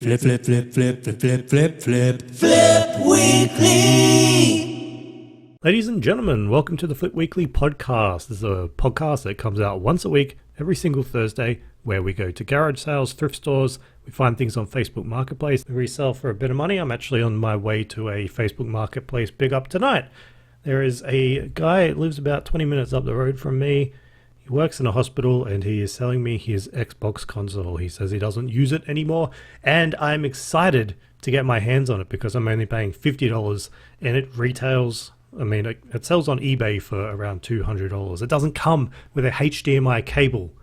Flip, flip, flip, flip, flip, flip, flip, flip, Flip Weekly. Ladies and gentlemen, welcome to the Flip Weekly podcast. This is a podcast that comes out once a week, every single Thursday, where we go to garage sales, thrift stores, we find things on Facebook Marketplace, we resell for a bit of money. I'm actually on my way to a Facebook Marketplace big up tonight. There is a guy who lives about 20 minutes up the road from me. He works in a hospital and he is selling me his Xbox console. He says he doesn't use it anymore, and I'm excited to get my hands on it because I'm only paying $50 and it retails. It sells on eBay for around $200. It doesn't come with a HDMI cable,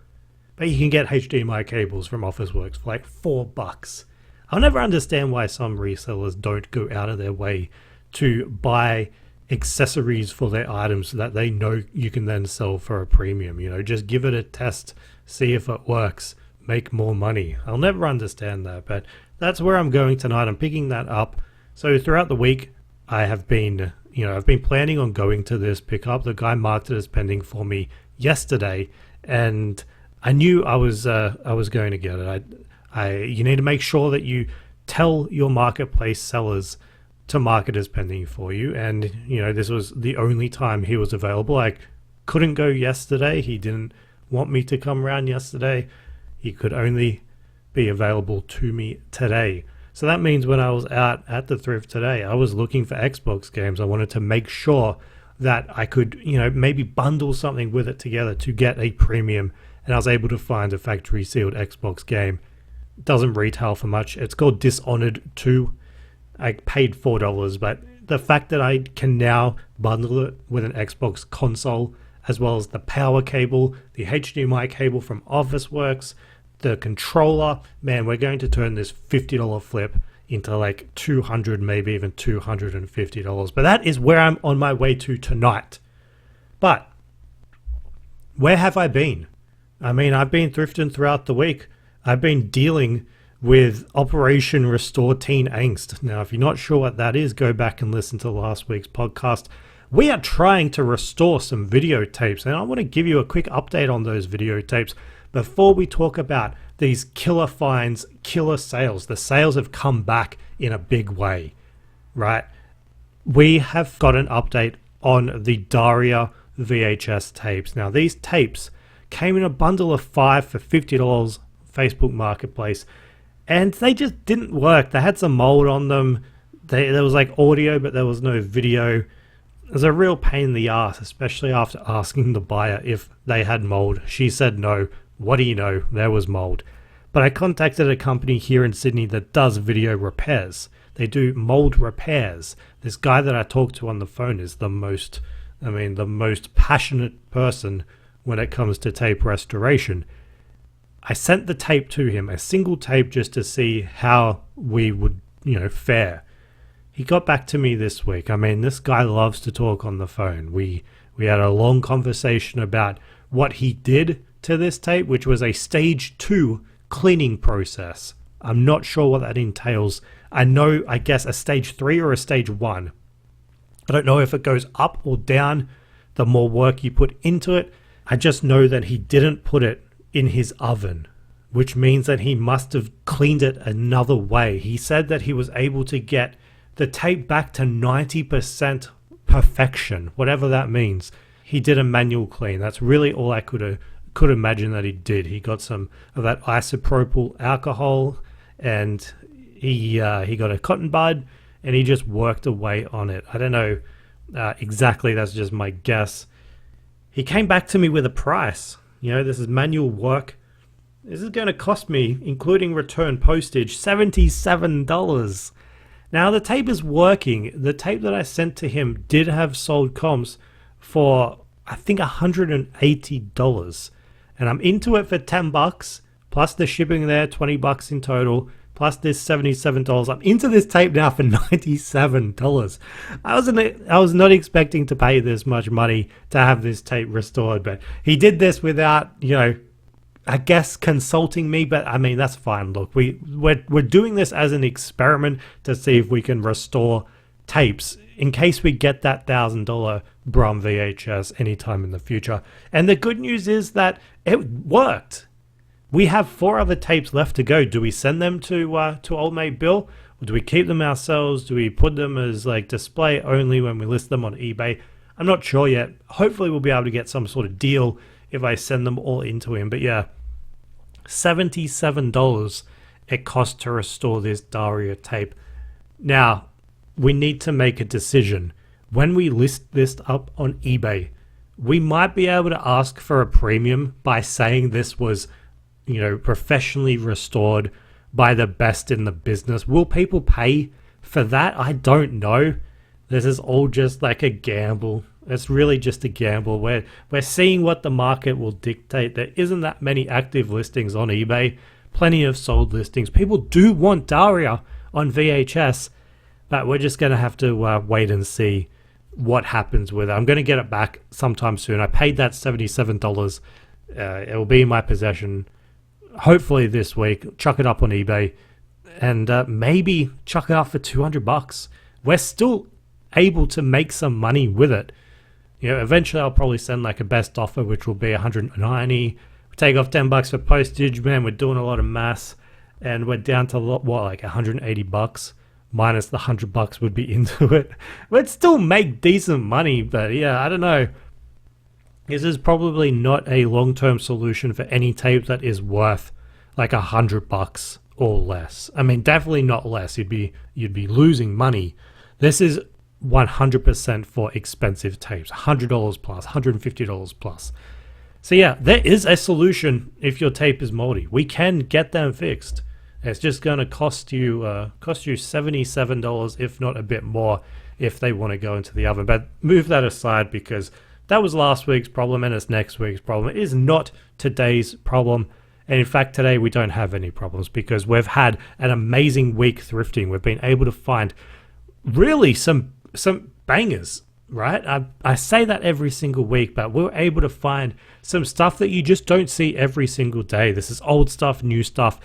but you can get HDMI cables from Officeworks for like $4. I'll never understand why some resellers don't go out of their way to buy accessories for their items so that they know you can then sell for a premium. Just give it a test, see if it works, make more money. I'll never understand that, but that's where I'm going tonight. I'm picking that up. So throughout the week, I've been planning on going to this pickup. The guy marked it as pending for me yesterday, and I knew I was going to get it. You need to make sure that you tell your marketplace sellers to mark it as pending for you, and this was the only time he was available. I couldn't go yesterday. He didn't want me to come around yesterday. He could only be available to me today. So that means when I was out at the thrift today, I was looking for Xbox games. I wanted to make sure that I could maybe bundle something with it together to get a premium, and I was able to find a factory sealed Xbox game. It doesn't retail for much. It's called Dishonored 2. I paid $4, but the fact that I can now bundle it with an Xbox console, as well as the power cable, the HDMI cable from Officeworks, the controller, man, we're going to turn this $50 flip into like $200, maybe even $250. But that is where I'm on my way to tonight. But where have I been? I've been thrifting throughout the week. I've been dealing with Operation Restore Teen Angst. Now, if you're not sure what that is, go back and listen to last week's podcast. We are trying to restore some videotapes, and I want to give you a quick update on those videotapes before we talk about these killer finds, killer sales. The sales have come back in a big way, right? We have got an update on the Daria VHS tapes. Now, these tapes came in a bundle of 5 for $50 Facebook Marketplace, and they just didn't work. They had some mold on them. There was like audio, but there was no video. It was a real pain in the ass, especially after asking the buyer if they had mold. She said no. What do you know? There was mold. But I contacted a company here in Sydney that does video repairs. They do mold repairs. This guy that I talked to on the phone is the most passionate person when it comes to tape restoration. I sent the tape to him, a single tape, just to see how we would, fare. He got back to me this week. This guy loves to talk on the phone. We had a long conversation about what he did to this tape, which was a stage 2 cleaning process. I'm not sure what that entails. I guess a stage 3 or a stage 1. I don't know if it goes up or down the more work you put into it. I just know that he didn't put it in his oven, which means that he must have cleaned it another way. He said that he was able to get the tape back to 90% perfection, whatever that means. He did a manual clean. That's really all I could imagine that he did. He got some of that isopropyl alcohol, and he got a cotton bud, and he just worked away on it. I don't know exactly. That's just my guess. He came back to me with a price. This is manual work. This is going to cost me, including return postage, $77. Now, the tape is working. The tape that I sent to him did have sold comps for, I think, $180. And I'm into it for $10, plus the shipping there, $20 in total, plus this $77. I'm into this tape now for $97. I was not expecting to pay this much money to have this tape restored, but he did this without, I guess, consulting me. But that's fine. Look, we're doing this as an experiment to see if we can restore tapes in case we get that $1,000 Brum VHS anytime in the future. And the good news is that it worked. We have 4 other tapes left to go. Do we send them to old mate Bill? Or do we keep them ourselves? Do we put them as like display only when we list them on eBay? I'm not sure yet. Hopefully we'll be able to get some sort of deal if I send them all into him. But yeah, $77 it cost to restore this Daria tape. Now, we need to make a decision. When we list this up on eBay, we might be able to ask for a premium by saying this was, professionally restored by the best in the business. Will people pay for that? I don't know. This is all just like a gamble. It's really just a gamble. We're seeing what the market will dictate. There isn't that many active listings on eBay. Plenty of sold listings. People do want Daria on VHS, but we're just going to have to wait and see what happens with it. I'm going to get it back sometime soon. I paid that $77. It will be in my possession hopefully this week. Chuck it up on eBay and maybe chuck it up for $200. We're still able to make some money with it. Eventually I'll probably send like a best offer, which will be $190. Take off $10 for postage. Man, we're doing a lot of maths, and we're down to like $180 minus the $100 would be into it. We'd still make decent money, but yeah, I don't know. This is probably not a long-term solution for any tape that is worth like $100 or less. I mean, definitely not less. You'd be losing money. This is 100% for expensive tapes, $100 plus, $150 plus. So yeah, there is a solution if your tape is moldy. We can get them fixed. It's just going to cost you $77, if not a bit more, if they want to go into the oven. But move that aside, because that was last week's problem and it's next week's problem. It is not today's problem. And in fact, today we don't have any problems because we've had an amazing week thrifting. We've been able to find really some bangers, right? I say that every single week, but we're able to find some stuff that you just don't see every single day. This is old stuff, new stuff,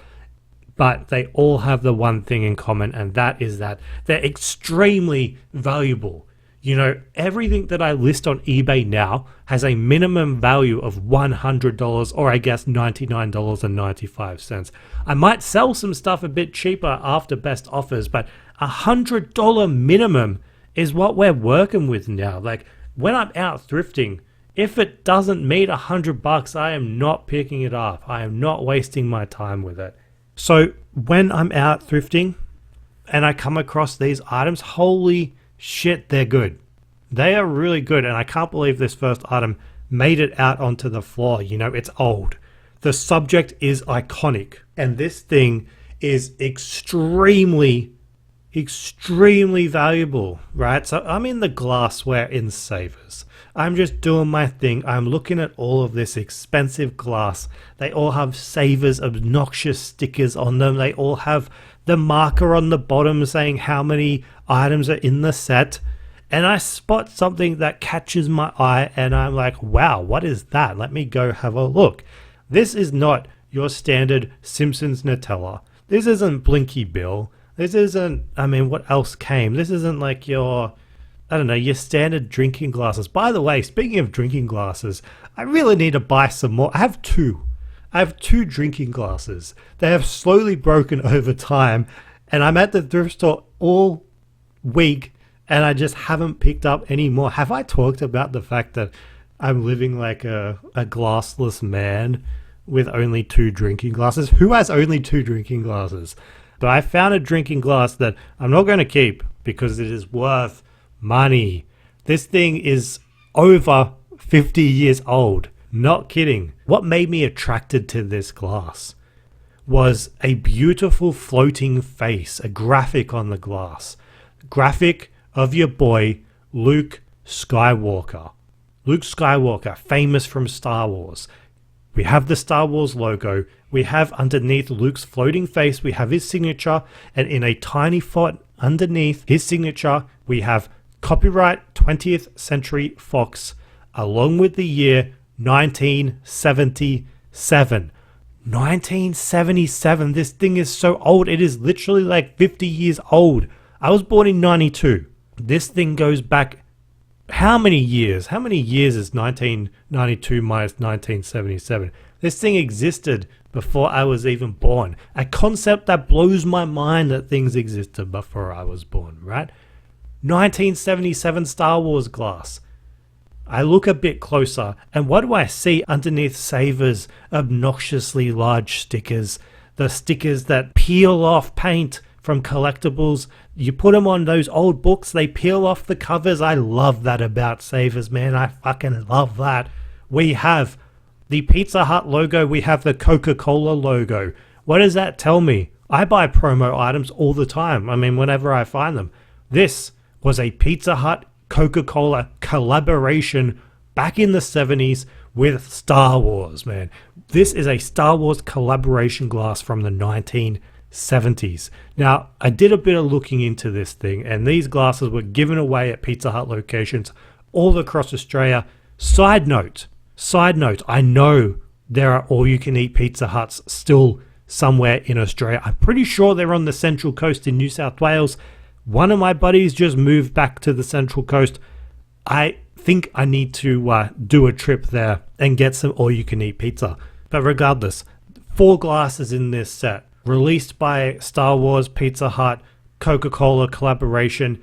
but they all have the one thing in common, and that is that they're extremely valuable. Everything that I list on eBay now has a minimum value of $100, or I guess $99.95. I might sell some stuff a bit cheaper after best offers, but $100 minimum is what we're working with now. Like when I'm out thrifting, if it doesn't meet $100, I am not picking it up. I am not wasting my time with it. So when I'm out thrifting and I come across these items, holy shit, they're good. They are really good, and I can't believe this first item made it out onto the floor. It's old. The subject is iconic, and this thing is extremely valuable, right? So I'm in the glassware in Savers. I'm just doing my thing. I'm looking at all of this expensive glass. They all have Savers obnoxious stickers on them. They all have the marker on the bottom saying how many items are in the set. And I spot something that catches my eye and I'm like, wow, what is that? Let me go have a look. This is not your standard Simpsons Nutella. This isn't Blinky Bill. This isn't, what else came? This isn't like your standard drinking glasses. By the way, speaking of drinking glasses, I really need to buy some more. I have two drinking glasses. They have slowly broken over time, and I'm at the thrift store all week, and I just haven't picked up any more. Have I talked about the fact that I'm living like a glassless man with only 2 drinking glasses? Who has only 2 drinking glasses? But I found a drinking glass that I'm not going to keep because it is worth money. This thing is over 50 years old. Not kidding. What made me attracted to this glass was a beautiful floating face, a graphic on the glass. Graphic of your boy, Luke Skywalker. Luke Skywalker, famous from Star Wars. We have the Star Wars logo. We have underneath Luke's floating face, we have his signature, and in a tiny font underneath his signature, we have copyright 20th Century Fox, along with the year 1977. 1977. This thing is so old. It is literally like 50 years old. I was born in 92. This thing goes back how many years? How many years is 1992 minus 1977? This thing existed before I was even born. A concept that blows my mind that things existed before I was born, right? 1977 Star Wars glass. I look a bit closer, and what do I see underneath Savers' obnoxiously large stickers? The stickers that peel off paint from collectibles. You put them on those old books, they peel off the covers. I love that about Savers, man. I fucking love that. We have the Pizza Hut logo. We have the Coca-Cola logo. What does that tell me? I buy promo items all the time. I mean, whenever I find them. This was a Pizza Hut Coca-Cola collaboration back in the 70s with Star Wars, man. This is a Star Wars collaboration glass from the 1970s. Now, I did a bit of looking into this thing, and these glasses were given away at Pizza Hut locations all across Australia. Side note, I know there are all-you-can-eat Pizza Huts still somewhere in Australia. I'm pretty sure they're on the Central Coast in New South Wales. One of my buddies just moved back to the Central Coast. I think I need to do a trip there and get some all-you-can-eat pizza. But regardless, 4 glasses in this set, released by Star Wars, Pizza Hut, Coca-Cola collaboration.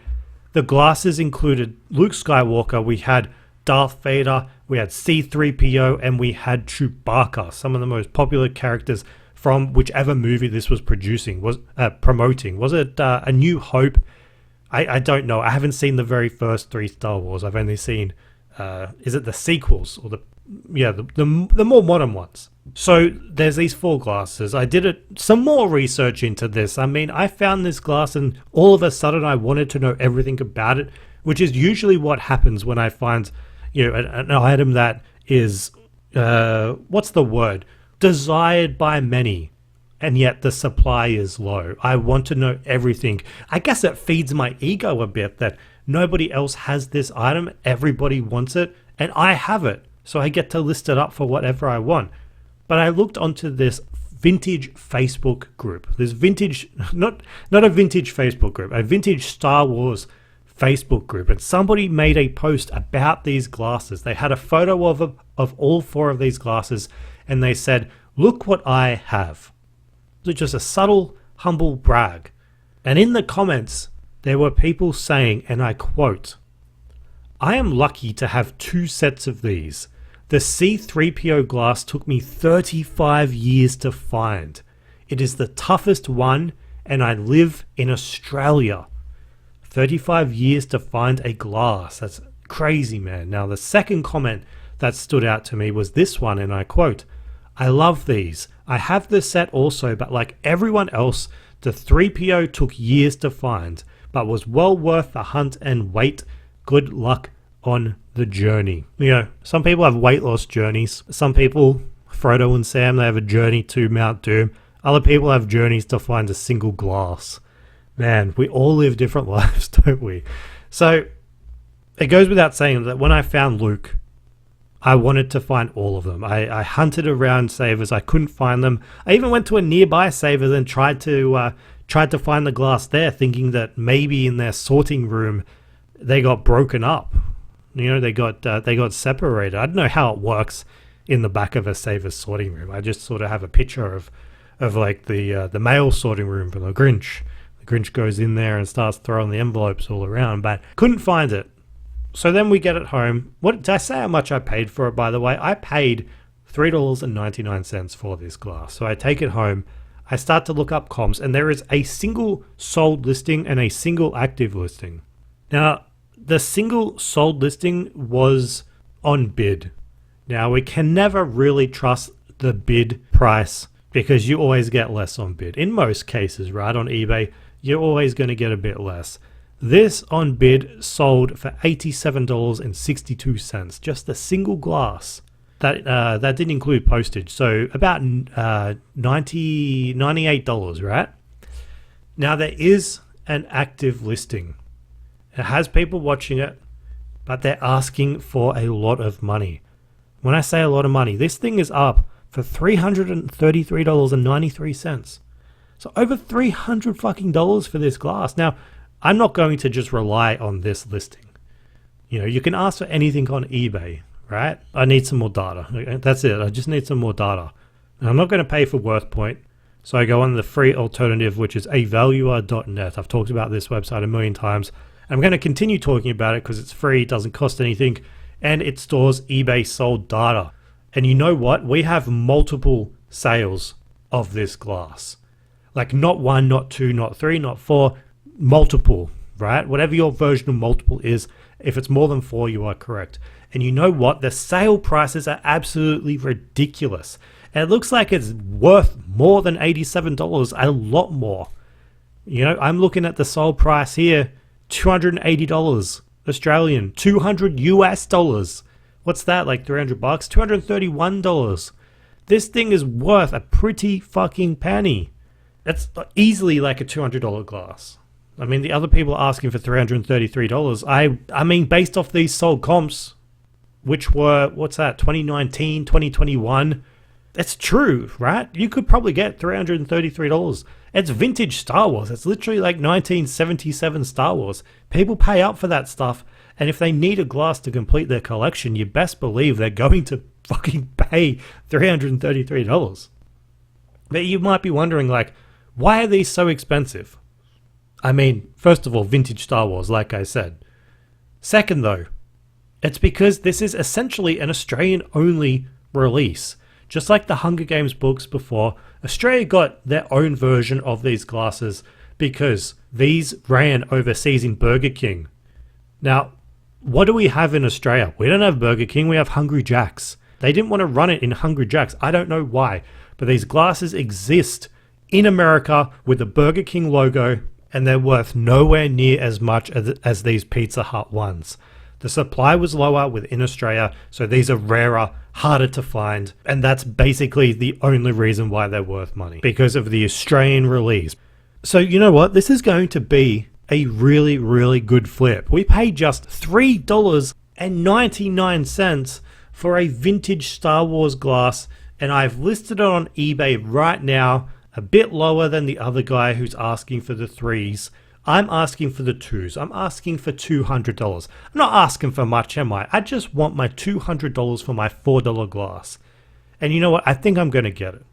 The glasses included Luke Skywalker, we had Darth Vader, we had C-3PO, and we had Chewbacca, some of the most popular characters from whichever movie this was promoting. Was it A New Hope? I don't know. I haven't seen the very first 3 Star Wars. I've only seen, is it the sequels or the more modern ones? So there's these 4 glasses. I did some more research into this. I mean, I found this glass and all of a sudden I wanted to know everything about it, which is usually what happens when I find, an item that is, what's the word? Desired by many, and yet the supply is low. I want to know everything. I guess it feeds my ego a bit that nobody else has this item, everybody wants it, and I have it, so I get to list it up for whatever I want. But I looked onto this vintage Facebook group, this vintage, not a vintage Facebook group, a vintage Star Wars Facebook group, and somebody made a post about these glasses. They had a photo of all 4 of these glasses, and they said, "Look what I have." It's just a subtle, humble brag. And in the comments, there were people saying, and I quote, "I am lucky to have 2 sets of these. The C-3PO glass took me 35 years to find. It is the toughest one, and I live in Australia." 35 years to find a glass. That's crazy, man. Now, the second comment that stood out to me was this one, and I quote, "I love these. I have the set also, but like everyone else, the 3PO took years to find, but was well worth the hunt and wait. Good luck on the journey." Some people have weight loss journeys. Some people, Frodo and Sam, they have a journey to Mount Doom. Other people have journeys to find a single glass. Man, we all live different lives, don't we? So it goes without saying that when I found Luke, I wanted to find all of them. I hunted around Savers. I couldn't find them. I even went to a nearby Savers and tried to find the glass there, thinking that maybe in their sorting room they got broken up. They got separated. I don't know how it works in the back of a Savers sorting room. I just sort of have a picture of like the mail sorting room from the Grinch. The Grinch goes in there and starts throwing the envelopes all around, but couldn't find it. So then we get it home. What did I say how much I paid for it, by the way? I paid $3.99 for this glass. So I take it home. I start to look up comps, and there is a single sold listing and a single active listing. Now, the single sold listing was on bid. Now, we can never really trust the bid price because you always get less on bid. In most cases, right, on eBay, you're always going to get a bit less. This on bid sold for $87.62, just a single glass. That didn't include postage, so about $98, right? Now there is an active listing. It has people watching it, but they're asking for a lot of money. When I say a lot of money, this thing is up for $333.93. So over $300 fucking dollars for this glass. Now, I'm not going to just rely on this listing. You can ask for anything on eBay, right? I need some more data. Okay, that's it. I just need some more data. And I'm not going to pay for WorthPoint. So I go on the free alternative, which is avaluer.net. I've talked about this website a million times. I'm going to continue talking about it because it's free, it doesn't cost anything, and it stores eBay sold data. And you know what? We have multiple sales of this glass. Like not one, not two, not three, not four, multiple, right? Whatever your version of multiple is, if it's more than four, you are correct. And you know what? The sale prices are absolutely ridiculous. And it looks like it's worth more than $87, a lot more. You know, I'm looking at the sold price here, $280 Australian, 200 US dollars. What's that, like 300 bucks? $231. This thing is worth a pretty fucking penny. That's easily like a $200 glass. I mean, the other people are asking for $333. I mean, based off these sold comps, which were, what's that, 2019, 2021, it's true, right? You could probably get $333. It's vintage Star Wars. It's literally like 1977 Star Wars. People pay up for that stuff, and if they need a glass to complete their collection, you best believe they're going to fucking pay $333. But you might be wondering, like, why are these so expensive? I mean, first of all, vintage Star Wars, like I said. Second, though, it's because this is essentially an Australian-only release. Just like the Hunger Games books before, Australia got their own version of these glasses because these ran overseas in Burger King. Now, what do we have in Australia? We don't have Burger King, we have Hungry Jack's. They didn't want to run it in Hungry Jack's. I don't know why, but these glasses exist in America with the Burger King logo, and they're worth nowhere near as much as these Pizza Hut ones. The supply was lower within Australia, so these are rarer, harder to find, and that's basically the only reason why they're worth money, because of the Australian release. So you know what? This is going to be a really, really good flip. We paid just $3.99 for a vintage Star Wars glass, and I've listed it on eBay right now, a bit lower than the other guy who's asking for the threes. I'm asking for the twos. I'm asking for $200. I'm not asking for much, am I? I just want my $200 for my $4 glass. And you know what? I think I'm going to get it.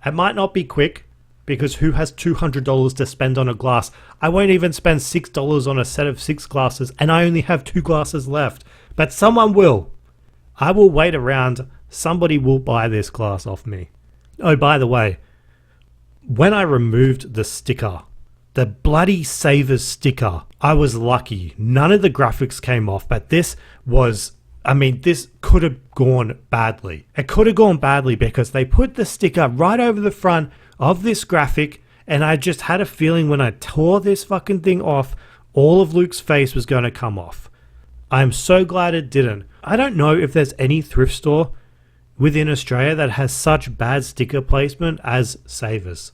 It might not be quick, because who has $200 to spend on a glass? I won't even spend $6 on a set of 6 glasses, and I only have 2 glasses left. But someone will. I will wait around. Somebody will buy this glass off me. Oh, by the way, when I removed the sticker, the bloody Savers sticker, I was lucky. None of the graphics came off, but this was, I mean, this could have gone badly. It could have gone badly because they put the sticker right over the front of this graphic, and I just had a feeling when I tore this fucking thing off, all of Luke's face was going to come off. I'm so glad it didn't. I don't know if there's any thrift store within Australia that has such bad sticker placement as Savers.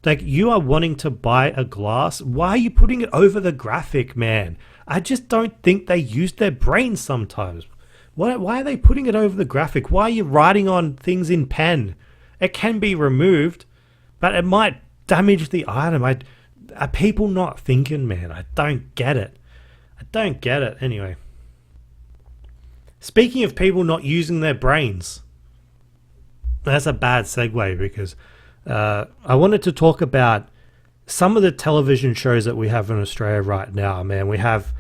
Like, you are wanting to buy a glass. Why are you putting it over the graphic, man? I just don't think they use their brains sometimes. Why are they putting it over the graphic? Why are you writing on things in pen? It can be removed, but it might damage the item. Are people not thinking, man? I don't get it. I don't get it. Anyway. Speaking of people not using their brains, that's a bad segue because I wanted to talk about some of the television shows that we have in Australia right now, man. We have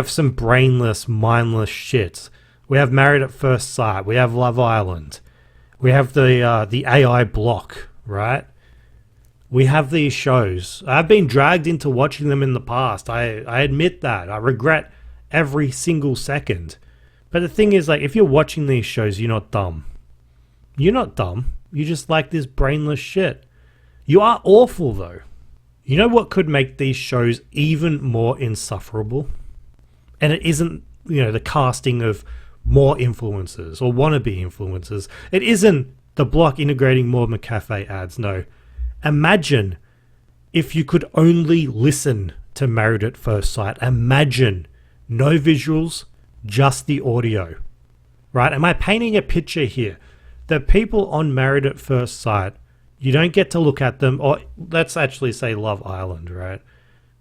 some brainless, mindless shit. We have Married at First Sight. We have Love Island. We have the AI block, right? We have these shows. I've been dragged into watching them in the past. I admit that. I regret every single second. But the thing is, like, if you're watching these shows, you're not dumb. You're not dumb. You just like this brainless shit. You are awful, though. You know what could make these shows even more insufferable? And it isn't, the casting of more influencers or wannabe influencers. It isn't the block integrating more McCafe ads, no. Imagine if you could only listen to Married at First Sight. Imagine no visuals, just the audio. Right? Am I painting a picture here? The people on Married at First Sight, you don't get to look at them, or let's actually say Love Island, right?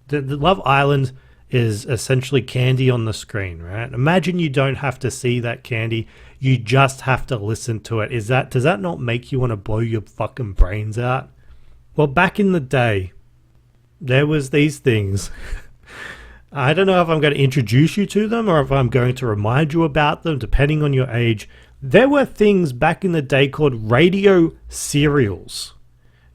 The Love Island is essentially candy on the screen, right? Imagine you don't have to see that candy. You just have to listen to it. Does that not make you want to blow your fucking brains out? Well, back in the day, there was these things. I don't know if I'm going to introduce you to them or if I'm going to remind you about them, depending on your age. There were things back in the day called radio serials.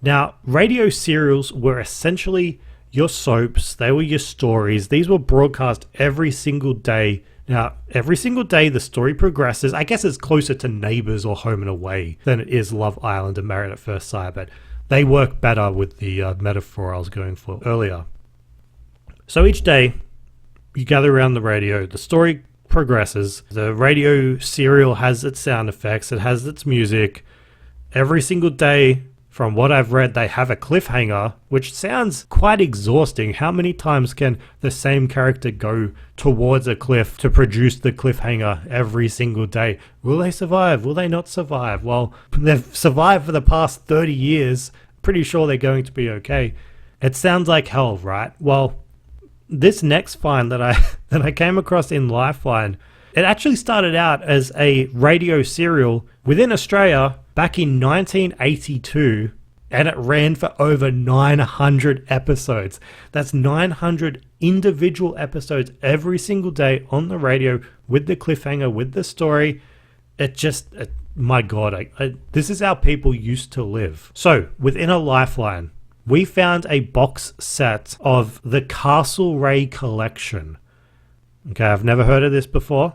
Now, radio serials were essentially your soaps. They were your stories. These were broadcast every single day. Now, every single day the story progresses. I guess it's closer to Neighbours or Home and Away than it is Love Island and Married at First Sight, but they work better with the metaphor I was going for earlier. So each day, you gather around the radio, the story progresses, the radio serial has its sound effects, it has its music. Every single day, from what I've read, they have a cliffhanger, which sounds quite exhausting. How many times can the same character go towards a cliff to produce the cliffhanger every single day? Will they survive? Will they not survive? Well, they've survived for the past 30 years. Pretty sure they're going to be okay. It sounds like hell, right? Well, this next find that I came across in Lifeline, it actually started out as a radio serial within Australia back in 1982, and it ran for over 900 episodes. That's 900 individual episodes every single day on the radio with the cliffhanger, with the story. My God, this is how people used to live. So within a Lifeline, we found a box set of the Castlereagh collection. Okay, I've never heard of this before.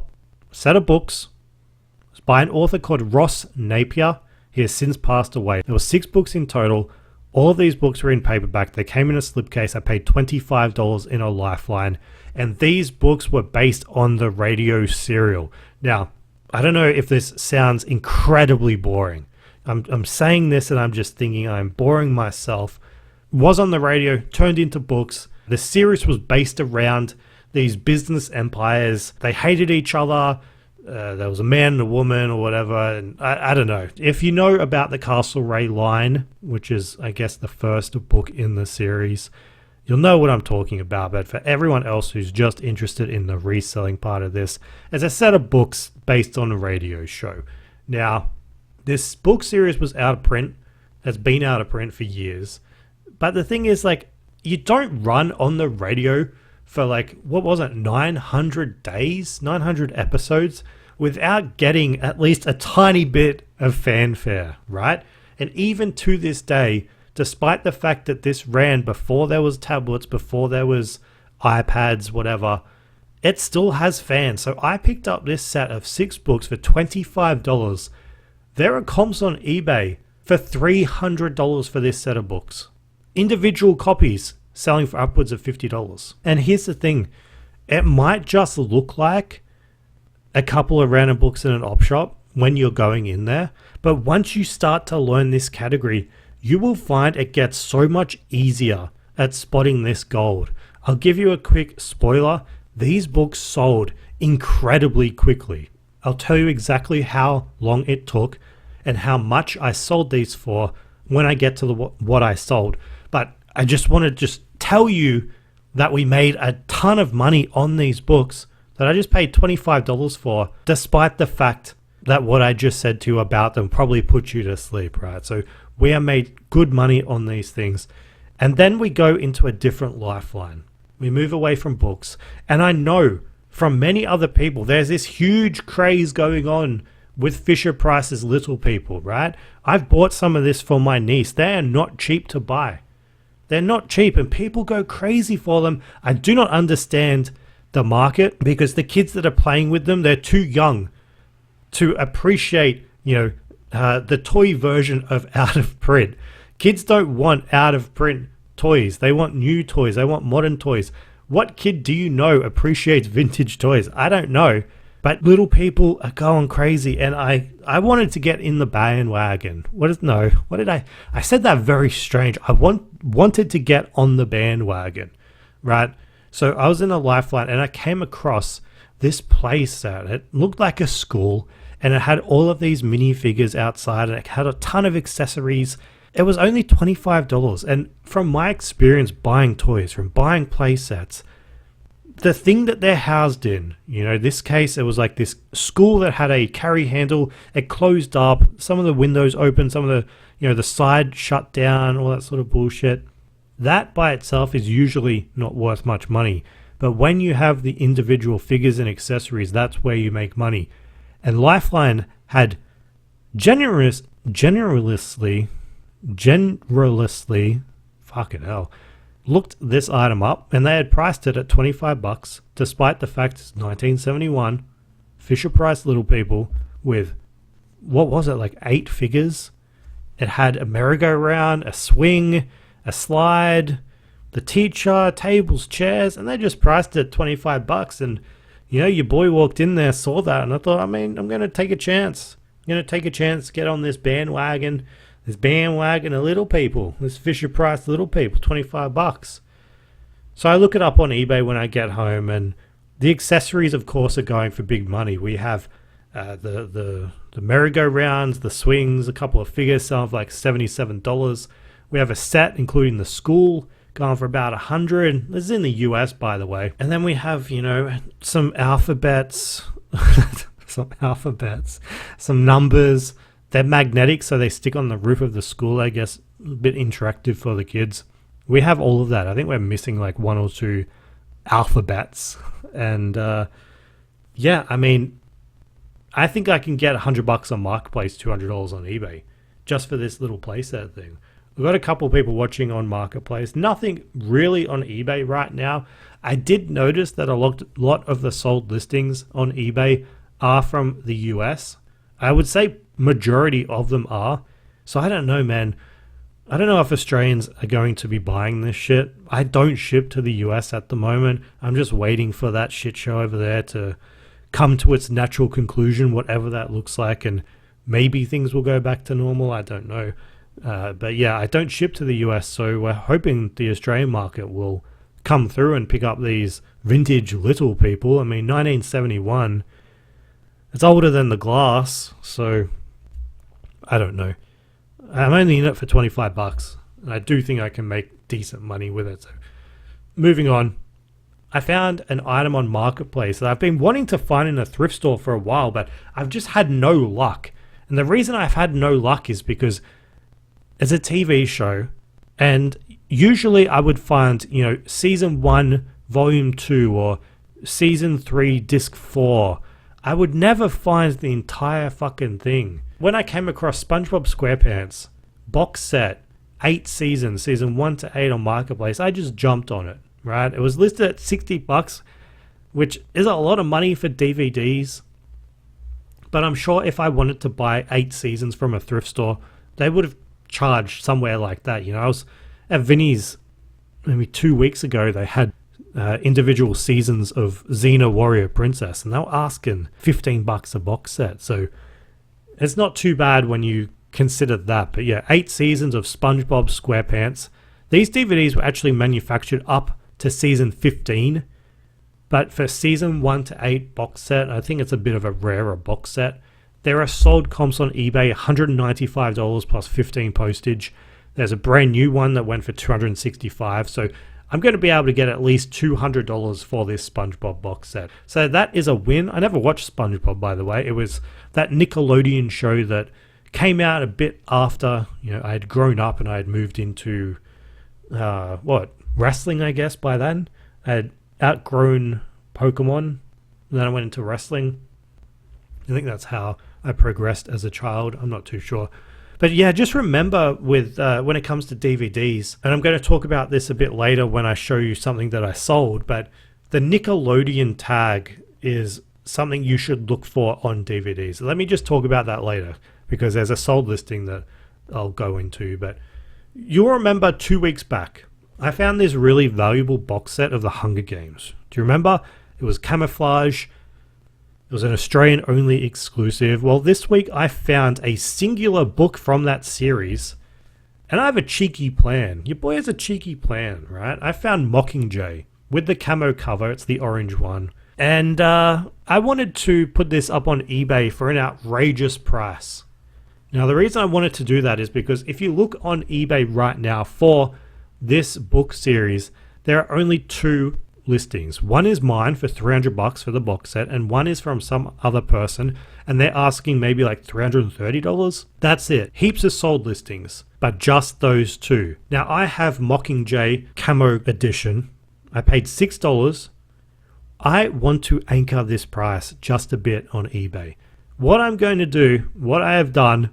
Set of books. It's by an author called Ross Napier. He has since passed away. There were 6 books in total. All of these books were in paperback. They came in a slipcase. I paid $25 in a Lifeline. And these books were based on the radio serial. Now, I don't know if this sounds incredibly boring. I'm saying this and I'm just thinking I'm boring myself. Was on the radio, turned into books. The series was based around these business empires. They hated each other. There was a man and a woman or whatever. And I don't know. If you know about the Castlereagh line, which is, I guess, the first book in the series, you'll know what I'm talking about. But for everyone else who's just interested in the reselling part of this, it's a set of books based on a radio show. Now, this book series was out of print. Has been out of print for years. But the thing is, like, you don't run on the radio for, like, what was it, 900 days, 900 episodes without getting at least a tiny bit of fanfare, right? And even to this day, despite the fact that this ran before there was tablets, before there was iPads, whatever, it still has fans. So I picked up this set of 6 books for $25. There are comps on eBay for $300 for this set of books. Individual copies selling for upwards of $50. And here's the thing, it might just look like a couple of random books in an op shop when you're going in there, but once you start to learn this category, you will find it gets so much easier at spotting this gold. I'll give you a quick spoiler. These books sold incredibly quickly. I'll tell you exactly how long it took and how much I sold these for when I get to what I sold. But I just want to tell you that we made a ton of money on these books that I just paid $25 for, despite the fact that what I just said to you about them probably put you to sleep, right? So we have made good money on these things. And then we go into a different Lifeline. We move away from books. And I know from many other people, there's this huge craze going on with Fisher-Price's Little People, right? I've bought some of this for my niece. They are not cheap to buy. They're not cheap and people go crazy for them. I do not understand the market because the kids that are playing with them, they're too young to appreciate, the toy version of out of print. Kids don't want out of print toys. They want new toys. They want modern toys. What kid do you know appreciates vintage toys? I don't know. But Little People are going crazy, and I wanted to get in the bandwagon. I said that very strange. I wanted to get on the bandwagon, right? So I was in a Lifeline, and I came across this play set. It looked like a school, and it had all of these minifigures outside, and it had a ton of accessories. It was only $25, and from my experience buying toys, from buying play sets, the thing that they're housed in, this case, it was like this school that had a carry handle. It closed up, some of the windows open, some of the, the side shut down, all that sort of bullshit. That by itself is usually not worth much money. But when you have the individual figures and accessories, that's where you make money. And Lifeline had generously, fucking hell, looked this item up, and they had priced it at $25, despite the fact it's 1971, Fisher Price Little People, with, what was it, like 8 figures? It had a merry-go-round, a swing, a slide, the teacher, tables, chairs, and they just priced it at $25. And, your boy walked in there, saw that, and I thought, I'm going to take a chance. I'm going to take a chance, get on this bandwagon. This bandwagon of Little People, this Fisher Price Little People, $25. So I look it up on eBay when I get home, and the accessories, of course, are going for big money. We have the merry-go-rounds, the swings, a couple of figures selling for like $77. We have a set, including the school, going for about $100. This is in the US, by the way. And then we have, some alphabets, some numbers. They're magnetic, so they stick on the roof of the school, I guess, a bit interactive for the kids. We have all of that. I think we're missing like 1 or 2 alphabets. And I think I can get $100 on Marketplace, $200 on eBay, just for this little playset thing. We've got a couple of people watching on Marketplace. Nothing really on eBay right now. I did notice that a lot of the sold listings on eBay are from the US. I would say majority of them are. So I don't know, man. I don't know if Australians are going to be buying this shit. I don't ship to the US at the moment. I'm just waiting for that shit show over there to come to its natural conclusion, whatever that looks like, and maybe things will go back to normal. I don't know. But yeah, I don't ship to the US, so we're hoping the Australian market will come through and pick up these vintage Little People. 1971, it's older than the glass, so I don't know. I'm only in it for $25, and I do think I can make decent money with it. So moving on, I found an item on Marketplace that I've been wanting to find in a thrift store for a while, but I've just had no luck. And the reason I've had no luck is because it's a TV show, and usually I would find, season 1, volume 2, or season 3, disc 4. I would never find the entire fucking thing. When I came across SpongeBob SquarePants box set, 8 seasons, season 1 to 8 on Marketplace, I just jumped on it, right? It was listed at $60, which is a lot of money for DVDs. But I'm sure if I wanted to buy 8 seasons from a thrift store, they would have charged somewhere like that. I was at Vinny's maybe 2 weeks ago. They had individual seasons of Xena Warrior Princess, and they were asking $15 a box set. So it's not too bad when you consider that. But yeah, 8 seasons of SpongeBob SquarePants. These DVDs were actually manufactured up to season 15, but for season 1 to 8 box set, I think it's a bit of a rarer box set. There are sold comps on eBay, $195 plus 15 postage. There's a brand new one that went for $265. So I'm going to be able to get at least $200 for this SpongeBob box set. So that is a win. I never watched SpongeBob, by the way. It was that Nickelodeon show that came out a bit after, I had grown up and I had moved into, wrestling, I guess, by then. I had outgrown Pokemon, and then I went into wrestling. I think that's how I progressed as a child. I'm not too sure. But yeah, just remember with when it comes to DVDs, and I'm going to talk about this a bit later when I show you something that I sold, but the Nickelodeon tag is something you should look for on DVDs. Let me just talk about that later, because there's a sold listing that I'll go into. But you'll remember 2 weeks back, I found this really valuable box set of the Hunger Games. Do you remember? It was camouflage. It was an Australian-only exclusive. Well, this week I found a singular book from that series, and I have a cheeky plan. Your boy has a cheeky plan, right? I found Mockingjay with the camo cover. It's the orange one. And I wanted to put this up on eBay for an outrageous price. Now, the reason I wanted to do that is because if you look on eBay right now for this book series, there are only 2 listings. One is mine for $300 for the box set, and one is from some other person, and they're asking maybe like $330. That's it. Heaps of sold listings, but just those two. Now I have Mockingjay Camo Edition. I paid $6. I want to anchor this price just a bit on eBay. What I'm going to do, what I have done,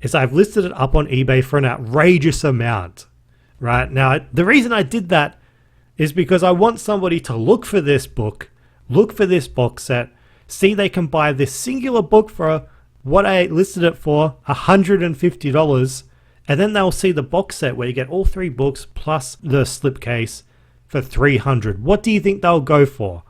is I've listed it up on eBay for an outrageous amount. Right now, the reason I did that is because I want somebody to look for this book, look for this box set, see they can buy this singular book for what I listed it for, $150, and then they'll see the box set where you get all 3 books plus the slipcase for $300. What do you think they'll go for?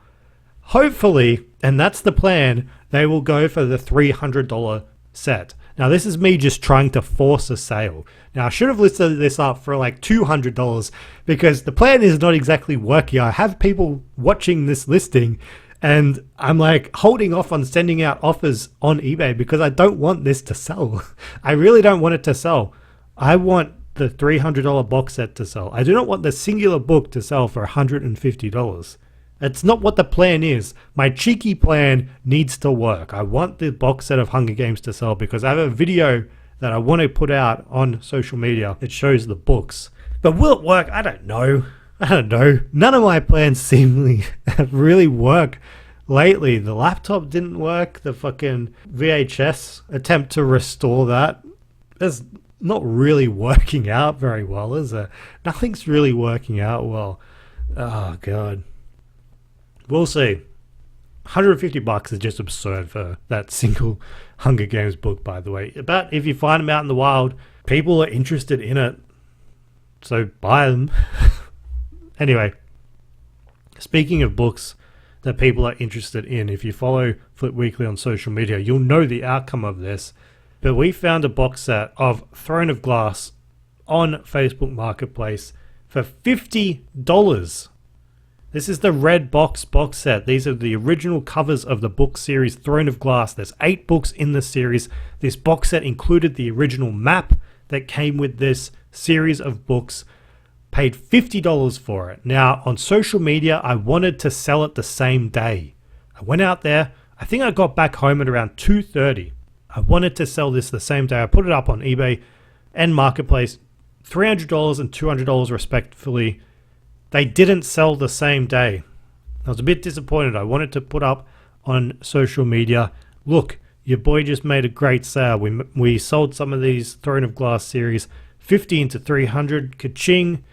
Hopefully, and that's the plan, they will go for the $300 set. Now, this is me just trying to force a sale. Now, I should have listed this up for like $200 because the plan is not exactly working. I have people watching this listing and I'm like holding off on sending out offers on eBay because I don't want this to sell. I really don't want it to sell. I want the $300 box set to sell. I do not want the singular book to sell for $150. It's not what the plan is. My cheeky plan needs to work. I want the box set of Hunger Games to sell because I have a video that I want to put out on social media. It shows the books. But will it work? I don't know. None of my plans seemingly have really worked lately. The laptop didn't work. The fucking VHS attempt to restore that is not really working out very well, is it? Nothing's really working out well. Oh, God. We'll see. $150 is just absurd for that single Hunger Games book, by the way. But if you find them out in the wild, people are interested in it. So buy them. Anyway, speaking of books that people are interested in, if you follow Flip Weekly on social media, you'll know the outcome of this. But we found a box set of Throne of Glass on Facebook Marketplace for $50. This is the red box set. These are the original covers of the book series Throne of Glass. There's 8 books in the series. This box set included the original map that came with this series of books. Paid $50 for it. Now, on social media, I wanted to sell it the same day. I went out there. I think I got back home at around 2:30. I wanted to sell this the same day. I put it up on eBay and Marketplace, $300 and $200 respectively. They didn't sell the same day. I was a bit disappointed. I wanted to put up on social media, look, your boy just made a great sale. We sold some of these Throne of Glass series, 50 into 300, ka-ching.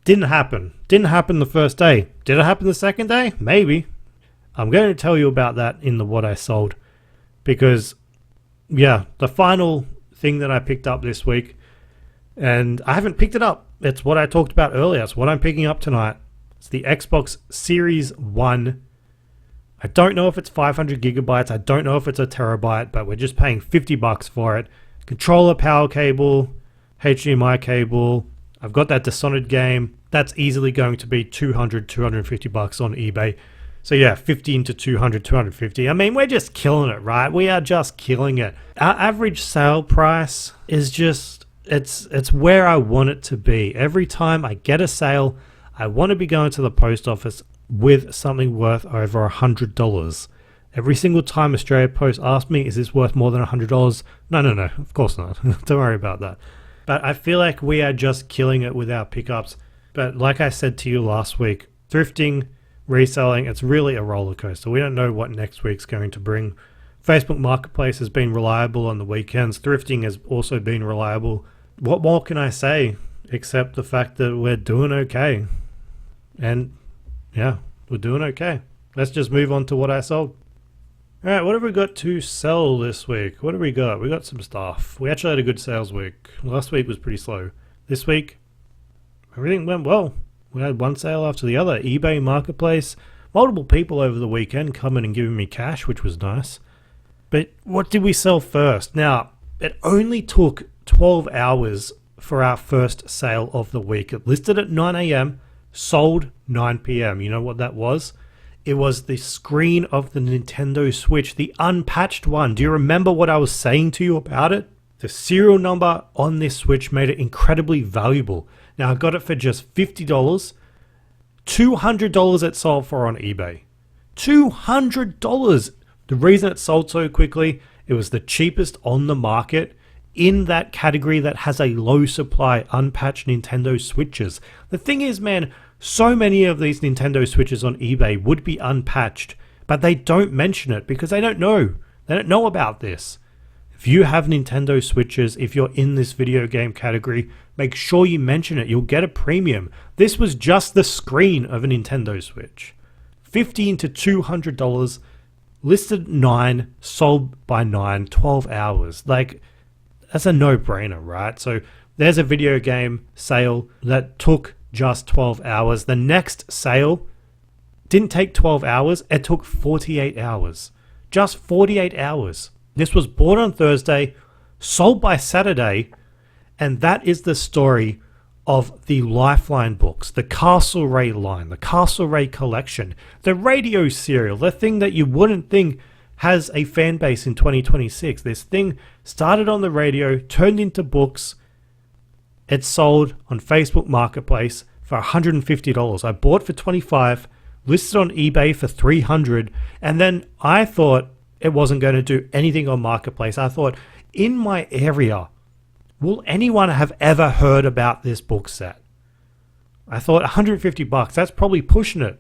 Didn't happen. Didn't happen the first day. Did it happen the second day? Maybe. I'm going to tell you about that in the what I sold. Because, yeah, the final thing that I picked up this week, and I haven't picked it up. It's what I talked about earlier. It's what I'm picking up tonight. It's the Xbox Series 1. I don't know if it's 500 gigabytes. I don't know if it's a terabyte, but we're just paying $50 for it. Controller, power cable, HDMI cable. I've got that Dishonored game. That's easily going to be $200, $250 on eBay. So yeah, 50 into 200, 250. I mean, we're just killing it, right? We are just killing it. Our average sale price is just, it's where I want it to be. Every time I get a sale, I want to be going to the post office with something worth over $100. Every single time Australia Post asks me, is this worth more than $100? No, of course not. Don't worry about that. But I feel like we are just killing it with our pickups. But like I said to you last week, thrifting, reselling, it's really a roller coaster. We don't know what next week's going to bring. Facebook Marketplace has been reliable on the weekends. Thrifting has also been reliable. What more can I say except the fact that we're doing okay? And yeah, we're doing okay. Let's just move on to what I sold. All right, what have we got to sell this week? What have we got? We got some stuff. We actually had a good sales week. Last week was pretty slow. This week, everything went well. We had one sale after the other. eBay Marketplace, multiple people over the weekend coming and giving me cash, which was nice. But what did we sell first? Now, it only took 12 hours for our first sale of the week. It listed at 9 a.m., sold 9 p.m. You know what that was? It was the screen of the Nintendo Switch, the unpatched one. Do you remember what I was saying to you about it? The serial number on this Switch made it incredibly valuable. Now, I got it for just $50. $200 it sold for on eBay. $200. The reason it sold so quickly, it was the cheapest on the market in that category that has a low supply, unpatched Nintendo Switches. The thing is, man, so many of these Nintendo Switches on eBay would be unpatched, but they don't mention it because they don't know. They don't know about this. If you have Nintendo Switches, if you're in this video game category, make sure you mention it. You'll get a premium. This was just the screen of a Nintendo Switch. $15 to $200, listed 9, sold by 9, 12 hours. Like, that's a no-brainer, right? So there's a video game sale that took just 12 hours. The next sale didn't take 12 hours. It took 48 hours. Just 48 hours. This was bought on Thursday, sold by Saturday, and that is the story of the Lifeline books, the Castlereagh line, the Castlereagh collection, the radio serial, the thing that you wouldn't think has a fan base in 2026. This thing started on the radio, turned into books. It sold on Facebook Marketplace for $150. I bought for $25, listed on eBay for $300, and then I thought it wasn't going to do anything on Marketplace. I thought, in my area, will anyone have ever heard about this book set? I thought $150, that's probably pushing it.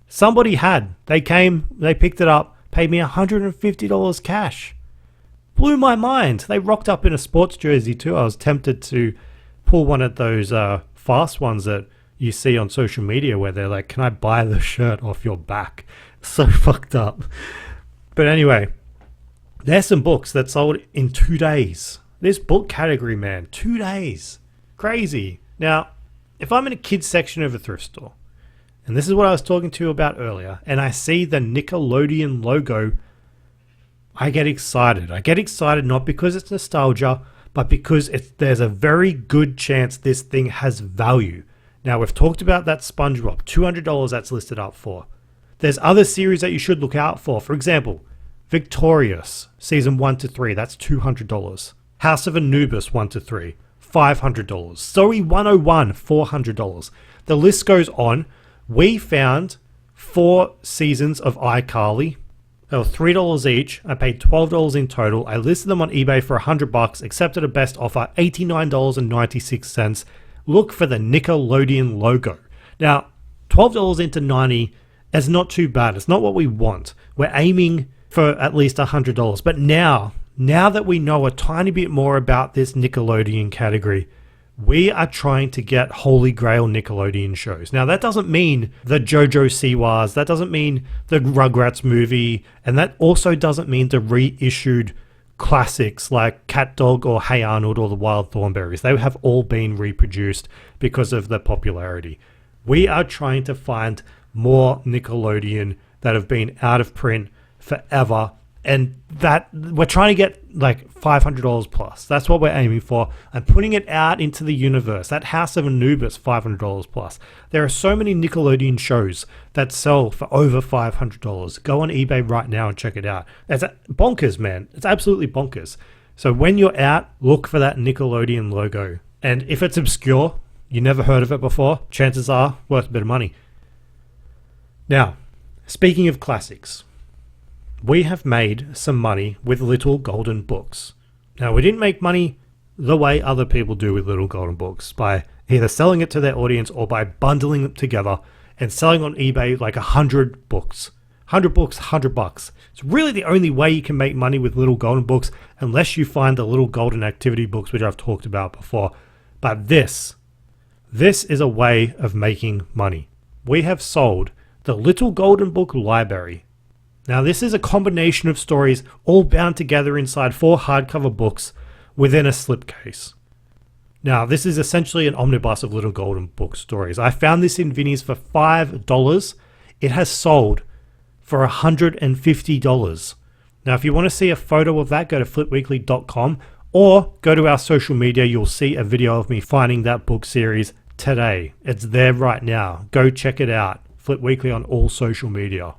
Somebody had. They came, they picked it up, paid me $150 cash. Blew my mind. They rocked up in a sports jersey too. I was tempted to pull one of those fast ones that you see on social media where they're like, can I buy the shirt off your back? So fucked up. But anyway, there's some books that sold in 2 days. This book category, man, 2 days. Crazy. Now, if I'm in a kids section of a thrift store, and this is what I was talking to you about earlier, and I see the Nickelodeon logo, I get excited. I get excited not because it's nostalgia, but because there's a very good chance this thing has value. Now, we've talked about that SpongeBob, $200 that's listed up for. There's other series that you should look out for. For example, Victorious, season 1 to 3, that's $200. House of Anubis 1 to 3, $500. Zoe 101, $400. The list goes on. We found 4 seasons of iCarly. They were $3 each. I paid $12 in total. I listed them on eBay for $100, accepted a best offer, $89.96. Look for the Nickelodeon logo. Now, $12 into 90 is not too bad. It's not what we want. We're aiming for at least $100. But now that we know a tiny bit more about this Nickelodeon category, we are trying to get Holy Grail Nickelodeon shows. Now, that doesn't mean the JoJo Siwas, that doesn't mean the Rugrats movie, and that also doesn't mean the reissued classics like Cat Dog or Hey Arnold or the Wild Thornberrys. They have all been reproduced because of their popularity. We are trying to find more Nickelodeon that have been out of print forever, and that we're trying to get like $500 plus. That's what we're aiming for. I'm putting it out into the universe. That House of Anubis, $500 plus. There are so many Nickelodeon shows that sell for over $500. Go on eBay right now and check it out. It's bonkers, man. It's absolutely bonkers. So when you're out, look for that Nickelodeon logo. And if it's obscure, you never heard of it before, chances are worth a bit of money. Now, speaking of classics, we have made some money with Little Golden Books. Now, we didn't make money the way other people do with Little Golden Books, by either selling it to their audience or by bundling them together and selling on eBay like 100 books. 100 books, $100. It's really the only way you can make money with Little Golden Books, unless you find the Little Golden Activity books, which I've talked about before. But this is a way of making money. We have sold the Little Golden Book Library. Now, this is a combination of stories all bound together inside 4 hardcover books within a slipcase. Now, this is essentially an omnibus of Little Golden Book stories. I found this in Vinnie's for $5. It has sold for $150. Now, if you want to see a photo of that, go to flipweekly.com or go to our social media. You'll see a video of me finding that book series today. It's there right now. Go check it out. Flip Weekly on all social media.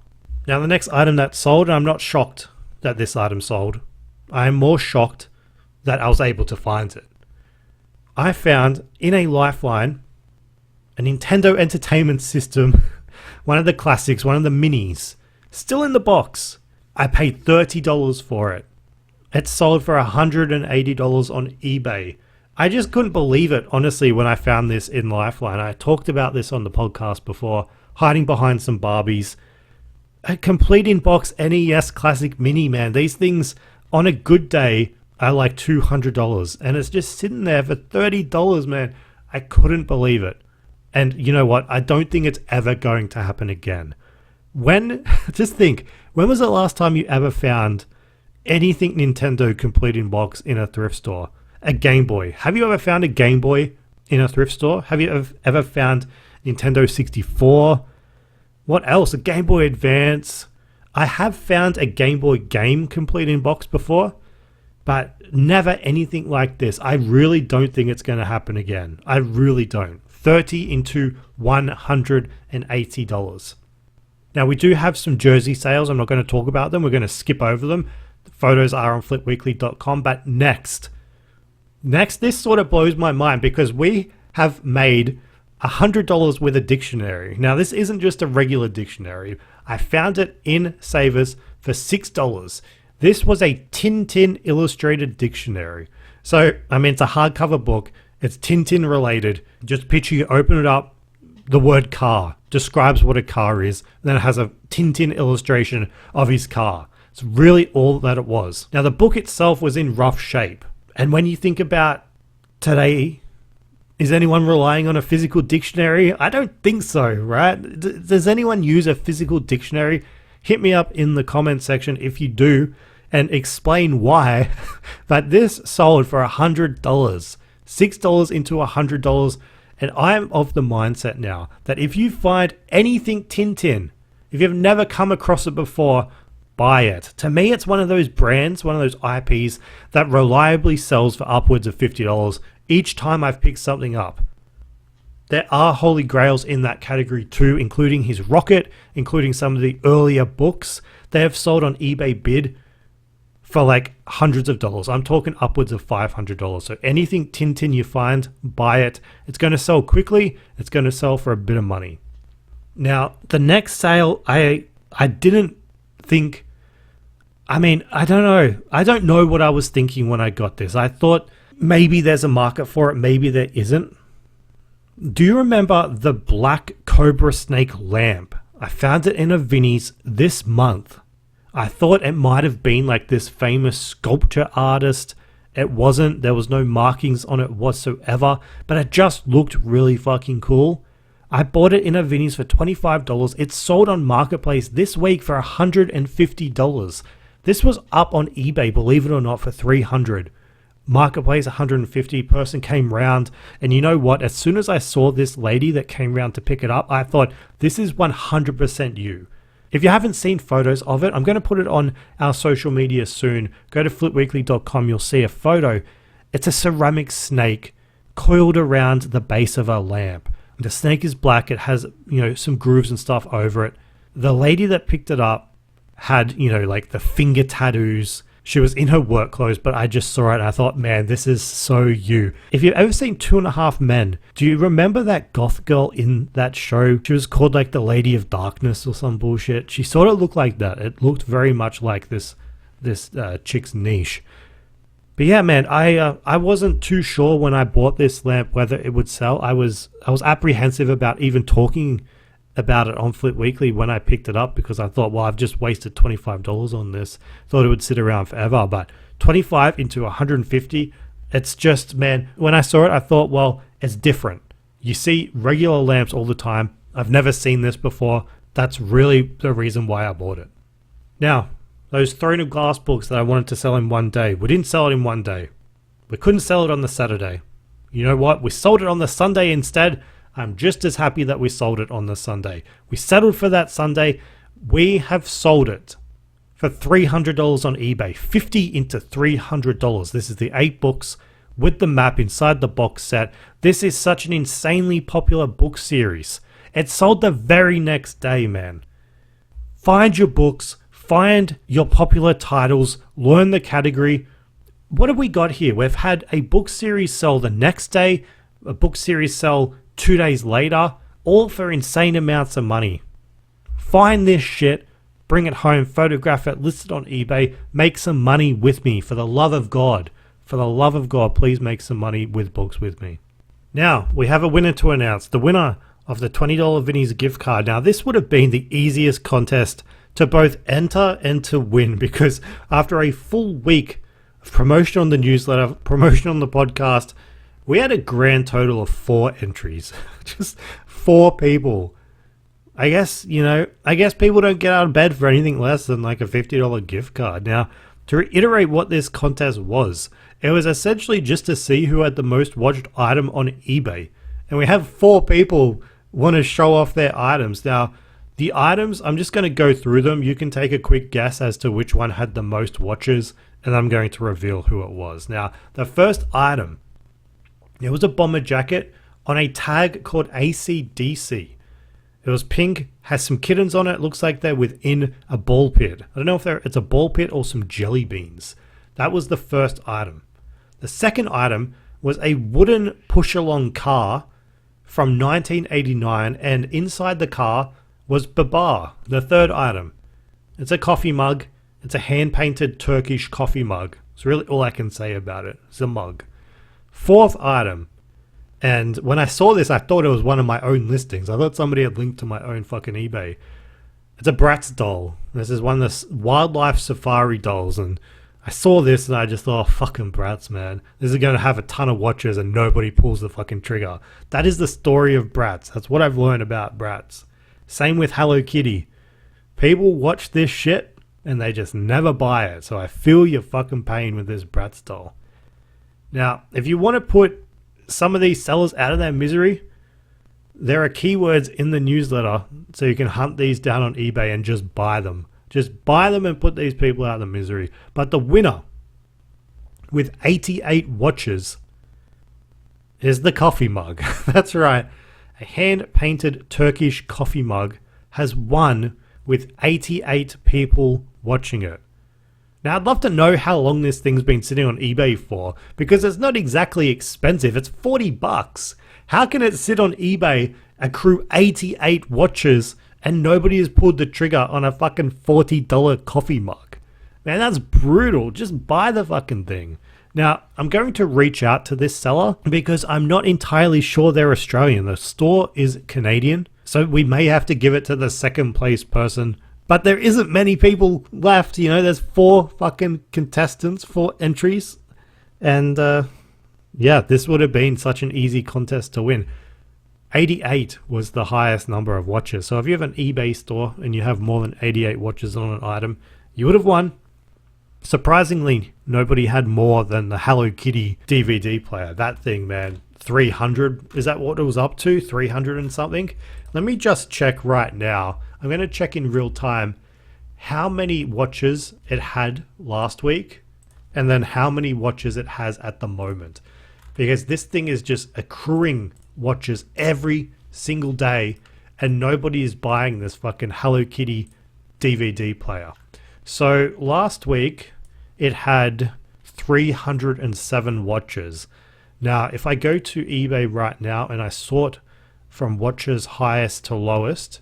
Now, the next item that sold, and I'm not shocked that this item sold. I am more shocked that I was able to find it. I found in a Lifeline a Nintendo Entertainment System, one of the classics, one of the minis, still in the box. I paid $30 for it. It sold for $180 on eBay. I just couldn't believe it, honestly, when I found this in Lifeline. I talked about this on the podcast before, hiding behind some Barbies. A complete in-box NES Classic Mini, man. These things, on a good day, are like $200. And it's just sitting there for $30, man. I couldn't believe it. And you know what? I don't think it's ever going to happen again. Just think, when was the last time you ever found anything Nintendo complete in box in a thrift store? A Game Boy. Have you ever found a Game Boy in a thrift store? Have you ever found Nintendo 64? What else? A Game Boy Advance. I have found a Game Boy game complete in box before, but never anything like this. I really don't think it's going to happen again. I really don't. 30 into $180. Now, we do have some jersey sales. I'm not going to talk about them. We're going to skip over them. The photos are on flipweekly.com. But next, this sort of blows my mind because we have made $100 with a dictionary. Now, this isn't just a regular dictionary. I found it in Savers for $6. This was a Tintin illustrated dictionary. So, I mean, it's a hardcover book. It's Tintin related. Just picture you open it up, the word car describes what a car is, and then it has a Tintin illustration of his car. It's really all that it was. Now, the book itself was in rough shape. And when you think about today, is anyone relying on a physical dictionary? I don't think so, right? Does anyone use a physical dictionary? Hit me up in the comment section if you do and explain why. But this sold for $100. $6 into $100. And I'm of the mindset now that if you find anything Tintin, if you've never come across it before, buy it. To me, it's one of those brands, one of those IPs that reliably sells for upwards of $50 each time I've picked something up. There are holy grails in that category too, including his Rocket, including some of the earlier books. They have sold on eBay bid for like hundreds of dollars. I'm talking upwards of $500. So anything Tintin you find, buy it. It's going to sell quickly. It's going to sell for a bit of money. Now, the next sale, I didn't think, I don't know. I don't know what I was thinking when I got this. I thought maybe there's a market for it. Maybe there isn't. Do you remember the black cobra snake lamp? I found it in a Vinnie's this month. I thought it might have been like this famous sculpture artist. It wasn't. There was no markings on it whatsoever, but it just looked really fucking cool. I bought it in a Vinnie's for $25. It's sold on Marketplace this week for $150. This was up on eBay, believe it or not, for $300. Marketplace $150. Person came round, and you know what? As soon as I saw this lady that came round to pick it up, I thought, this is 100% you. If you haven't seen photos of it, I'm going to put it on our social media soon. Go to flipweekly.com, you'll see a photo. It's a ceramic snake coiled around the base of a lamp. The snake is black. It has, some grooves and stuff over it. The lady that picked it up had, like the finger tattoos. She was in her work clothes, but I just saw it and I thought, man, this is so you. If you've ever seen 2.5 Men, do you remember that goth girl in that show? She was called like the Lady of Darkness or some bullshit. She sort of looked like that. It looked very much like this chick's niche. But yeah, man, I wasn't too sure when I bought this lamp whether it would sell. I was apprehensive about even talking about it on Flip Weekly when I picked it up because I thought, well, I've just wasted $25 on this. Thought it would sit around forever, but 25 into 150, it's just, man, when I saw it, I thought, well, it's different. You see regular lamps all the time. I've never seen this before. That's really the reason why I bought it. Now, those Throne of Glass books that I wanted to sell in one day, we didn't sell it in one day. We couldn't sell it on the Saturday. You know what? We sold it on the Sunday instead. I'm just as happy that we sold it on the Sunday. We settled for that Sunday. We have sold it for $300 on eBay. 50 into $300. This is the 8 books with the map inside the box set. This is such an insanely popular book series. It sold the very next day, man. Find your books. Find your popular titles. Learn the category. What have we got here? We've had a book series sell the next day. A book series sell 2 days later, all for insane amounts of money. Find this shit, bring it home, photograph it, list it on eBay, make some money with me, for the love of God. For the love of God, please make some money with books with me. Now, we have a winner to announce. The winner of the $20 Vinnie's gift card. Now, this would have been the easiest contest to both enter and to win, because after a full week of promotion on the newsletter, promotion on the podcast, we had a grand total of 4 entries. Just 4 people. I guess people don't get out of bed for anything less than like a $50 gift card. Now, to reiterate what this contest was, it was essentially just to see who had the most watched item on eBay. And we have 4 people want to show off their items. Now, the items, I'm just going to go through them. You can take a quick guess as to which one had the most watches, and I'm going to reveal who it was. Now, the first item, it was a bomber jacket on a tag called AC/DC. It was pink, has some kittens on it. Looks like they're within a ball pit. I don't know if it's a ball pit or some jelly beans. That was the first item. The second item was a wooden push-along car from 1989, and inside the car was Babar, the third item. It's a coffee mug. It's a hand-painted Turkish coffee mug. It's really all I can say about it. It's a mug. Fourth item. And when I saw this, I thought it was one of my own listings. I thought somebody had linked to my own fucking eBay. It's a Bratz doll. This is one of the wildlife safari dolls. And I saw this and I just thought, oh, fucking Bratz, man. This is going to have a ton of watches and nobody pulls the fucking trigger. That is the story of Bratz. That's what I've learned about Bratz. Same with Hello Kitty. People watch this shit and they just never buy it. So I feel your fucking pain with this Bratz doll. Now, if you want to put some of these sellers out of their misery, there are keywords in the newsletter so you can hunt these down on eBay and just buy them. Just buy them and put these people out of the misery. But the winner with 88 watches is the coffee mug. That's right. A hand-painted Turkish coffee mug has won with 88 people watching it. Now, I'd love to know how long this thing's been sitting on eBay for, because it's not exactly expensive. It's $40. How can it sit on eBay, accrue 88 watches, and nobody has pulled the trigger on a fucking $40 coffee mug? Man, that's brutal. Just buy the fucking thing. Now, I'm going to reach out to this seller because I'm not entirely sure they're Australian. The store is Canadian, so we may have to give it to the second place person. But there isn't many people left, you know, there's 4 fucking contestants, 4 entries. And yeah, this would have been such an easy contest to win. 88 was the highest number of watches. So if you have an eBay store and you have more than 88 watches on an item, you would have won. Surprisingly, nobody had more than the Hello Kitty DVD player. That thing, man, 300. Is that what it was up to? 300 and something? Let me just check right now. I'm going to check in real time how many watches it had last week and then how many watches it has at the moment. Because this thing is just accruing watches every single day and nobody is buying this fucking Hello Kitty DVD player. So last week it had 307 watches. Now, if I go to eBay right now and I sort from watches highest to lowest,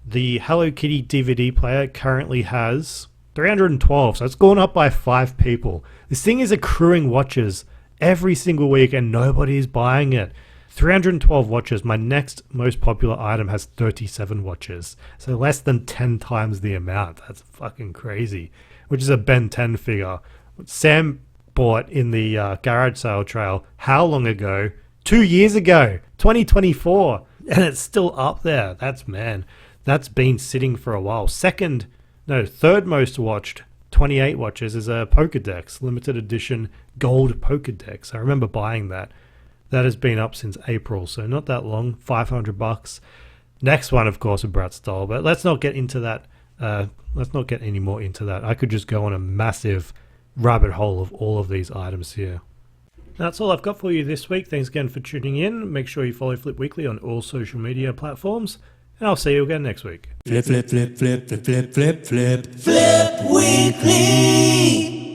the Hello Kitty DVD player currently has 312, so it's gone up by 5 people. This thing is accruing watches every single week and nobody's buying it. 312 watches. My next most popular item has 37 watches, so less than 10 times the amount. That's fucking crazy, which is a Ben 10 figure. Sam bought in the garage sale trail how long ago? 2 years ago, 2024, and it's still up there. That's been sitting for a while. Third most watched, 28 watches, is a Pokédex, limited edition gold Pokédex. I remember buying that. That has been up since April, so not that long, $500. Next one, of course, a Bratz doll, but let's not get into that. Let's not get any more into that. I could just go on a massive rabbit hole of all of these items here. That's all I've got for you this week. Thanks again for tuning in. Make sure you follow Flip Weekly on all social media platforms. And I'll see you again next week. Flip, flip, flip, flip, flip, flip, flip. Flip Weekly.